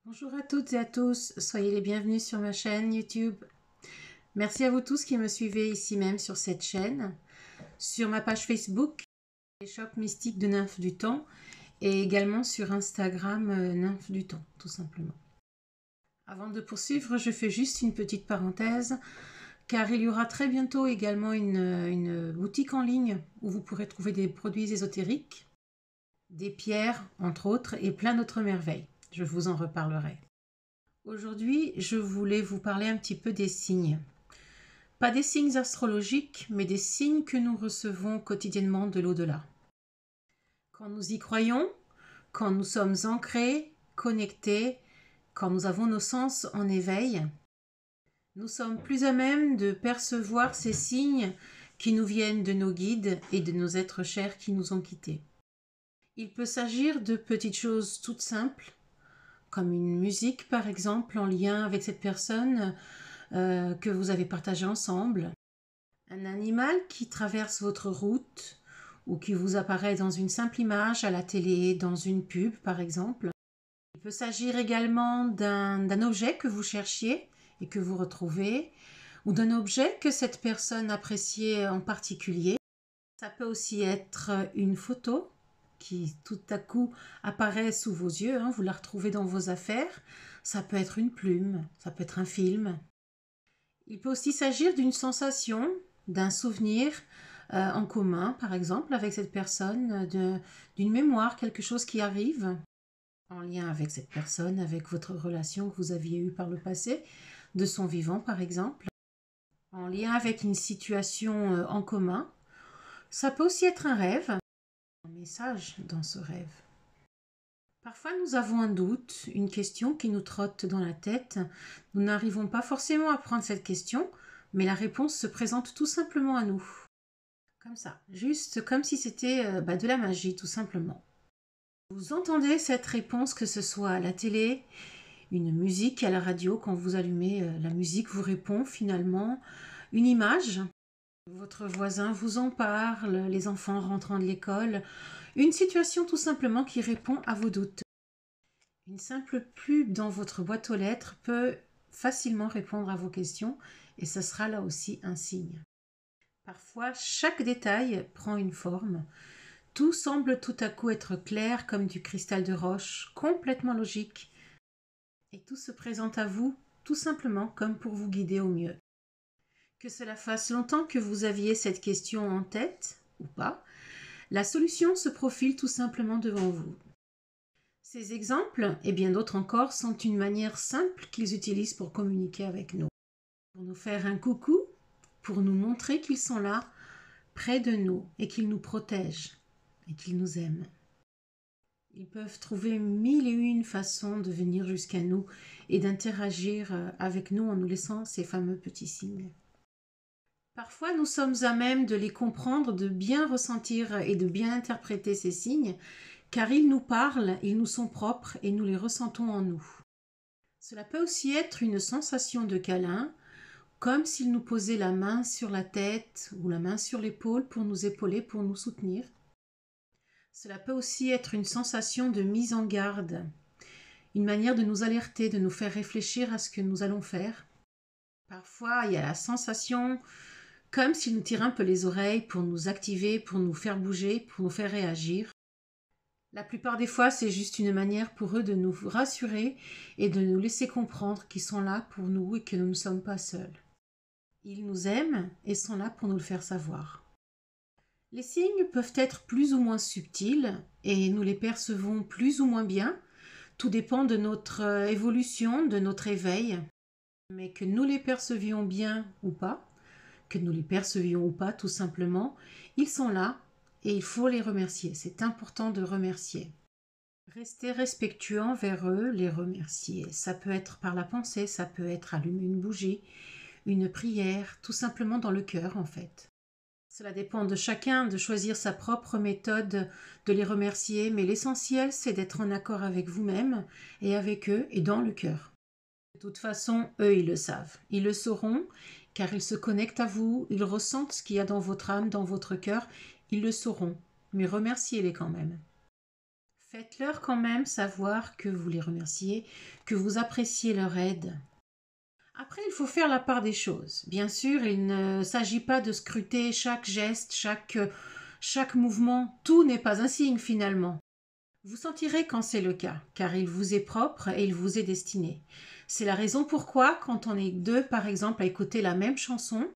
Bonjour à toutes et à tous, soyez les bienvenus sur ma chaîne YouTube. Merci à vous tous qui me suivez ici même sur cette chaîne, sur ma page Facebook, les shops mystiques de Nymphes du Temps, et également sur Instagram, Nymphes du Temps, tout simplement. Avant de poursuivre, je fais juste une petite parenthèse, car il y aura très bientôt également une boutique en ligne où vous pourrez trouver des produits ésotériques, des pierres, entre autres, et plein d'autres merveilles. Je vous en reparlerai. Aujourd'hui, je voulais vous parler un petit peu des signes. Pas des signes astrologiques, mais des signes que nous recevons quotidiennement de l'au-delà. Quand nous y croyons, quand nous sommes ancrés, connectés, quand nous avons nos sens en éveil, nous sommes plus à même de percevoir ces signes qui nous viennent de nos guides et de nos êtres chers qui nous ont quittés. Il peut s'agir de petites choses toutes simples, comme une musique par exemple en lien avec cette personne que vous avez partagé ensemble, un animal qui traverse votre route ou qui vous apparaît dans une simple image à la télé, dans une pub par exemple. Il peut s'agir également d'un objet que vous cherchiez et que vous retrouvez, ou d'un objet que cette personne appréciait en particulier. Ça peut aussi être une photo qui tout à coup apparaît sous vos yeux, vous la retrouvez dans vos affaires. Ça peut être une plume, ça peut être un film. Il peut aussi s'agir d'une sensation, d'un souvenir en commun, par exemple, avec cette personne, d'une mémoire, quelque chose qui arrive en lien avec cette personne, avec votre relation que vous aviez eue par le passé, de son vivant, par exemple, en lien avec une situation en commun. Ça peut aussi être un rêve, un message dans ce rêve. Parfois, nous avons un doute, une question qui nous trotte dans la tête. Nous n'arrivons pas forcément à prendre cette question, mais la réponse se présente tout simplement à nous. Comme ça, juste comme si c'était de la magie, tout simplement. Vous entendez cette réponse, que ce soit à la télé, une musique à la radio, quand vous allumez la musique vous répond finalement, une image. Votre voisin vous en parle, les enfants rentrant de l'école, une situation tout simplement qui répond à vos doutes. Une simple pub dans votre boîte aux lettres peut facilement répondre à vos questions et ce sera là aussi un signe. Parfois, chaque détail prend une forme. Tout semble tout à coup être clair comme du cristal de roche, complètement logique. Et tout se présente à vous tout simplement comme pour vous guider au mieux. Que cela fasse longtemps que vous aviez cette question en tête ou pas, la solution se profile tout simplement devant vous. Ces exemples, et bien d'autres encore, sont une manière simple qu'ils utilisent pour communiquer avec nous. Pour nous faire un coucou, pour nous montrer qu'ils sont là, près de nous, et qu'ils nous protègent, et qu'ils nous aiment. Ils peuvent trouver mille et une façons de venir jusqu'à nous et d'interagir avec nous en nous laissant ces fameux petits signes. Parfois, nous sommes à même de les comprendre, de bien ressentir et de bien interpréter ces signes, car ils nous parlent, ils nous sont propres et nous les ressentons en nous. Cela peut aussi être une sensation de câlin, comme s'ils nous posaient la main sur la tête ou la main sur l'épaule pour nous épauler, pour nous soutenir. Cela peut aussi être une sensation de mise en garde, une manière de nous alerter, de nous faire réfléchir à ce que nous allons faire. Parfois, il y a la sensation comme s'ils nous tirent un peu les oreilles pour nous activer, pour nous faire bouger, pour nous faire réagir. La plupart des fois, c'est juste une manière pour eux de nous rassurer et de nous laisser comprendre qu'ils sont là pour nous et que nous ne sommes pas seuls. Ils nous aiment et sont là pour nous le faire savoir. Les signes peuvent être plus ou moins subtils et nous les percevons plus ou moins bien. Tout dépend de notre évolution, de notre éveil. Mais que nous les percevions bien ou pas, que nous les percevions ou pas tout simplement, ils sont là et il faut les remercier. C'est important de remercier. Rester respectueux envers eux, les remercier. Ça peut être par la pensée, ça peut être allumer une bougie, une prière, tout simplement dans le cœur en fait. Cela dépend de chacun de choisir sa propre méthode de les remercier, mais l'essentiel c'est d'être en accord avec vous-même et avec eux et dans le cœur. De toute façon, eux ils le savent, ils le sauront car ils se connectent à vous, ils ressentent ce qu'il y a dans votre âme, dans votre cœur, ils le sauront, mais remerciez-les quand même. Faites-leur quand même savoir que vous les remerciez, que vous appréciez leur aide. Après, il faut faire la part des choses. Bien sûr, il ne s'agit pas de scruter chaque geste, chaque mouvement. Tout n'est pas un signe finalement. Vous sentirez quand c'est le cas, car il vous est propre et il vous est destiné. C'est la raison pourquoi, quand on est deux, par exemple, à écouter la même chanson,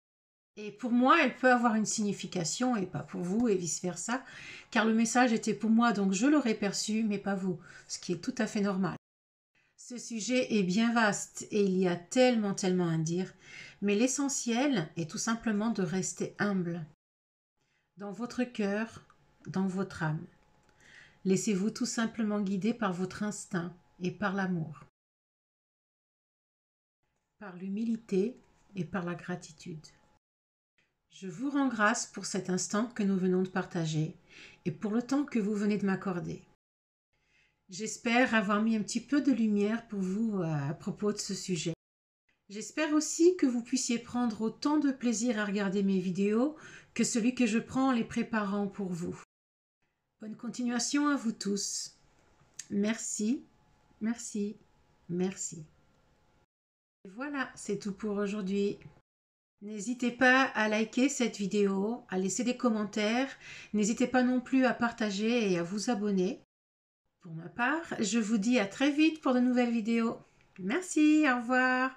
et pour moi, elle peut avoir une signification et pas pour vous et vice-versa, car le message était pour moi, donc je l'aurais perçu, mais pas vous, ce qui est tout à fait normal. Ce sujet est bien vaste et il y a tellement à dire, mais l'essentiel est tout simplement de rester humble. Dans votre cœur, dans votre âme. Laissez-vous tout simplement guider par votre instinct et par l'amour, par l'humilité et par la gratitude. Je vous rends grâce pour cet instant que nous venons de partager et pour le temps que vous venez de m'accorder. J'espère avoir mis un petit peu de lumière pour vous à propos de ce sujet. J'espère aussi que vous puissiez prendre autant de plaisir à regarder mes vidéos que celui que je prends en les préparant pour vous. Bonne continuation à vous tous. Merci, merci, merci. Et voilà, c'est tout pour aujourd'hui. N'hésitez pas à liker cette vidéo, à laisser des commentaires. N'hésitez pas non plus à partager et à vous abonner. Pour ma part, je vous dis à très vite pour de nouvelles vidéos. Merci, au revoir.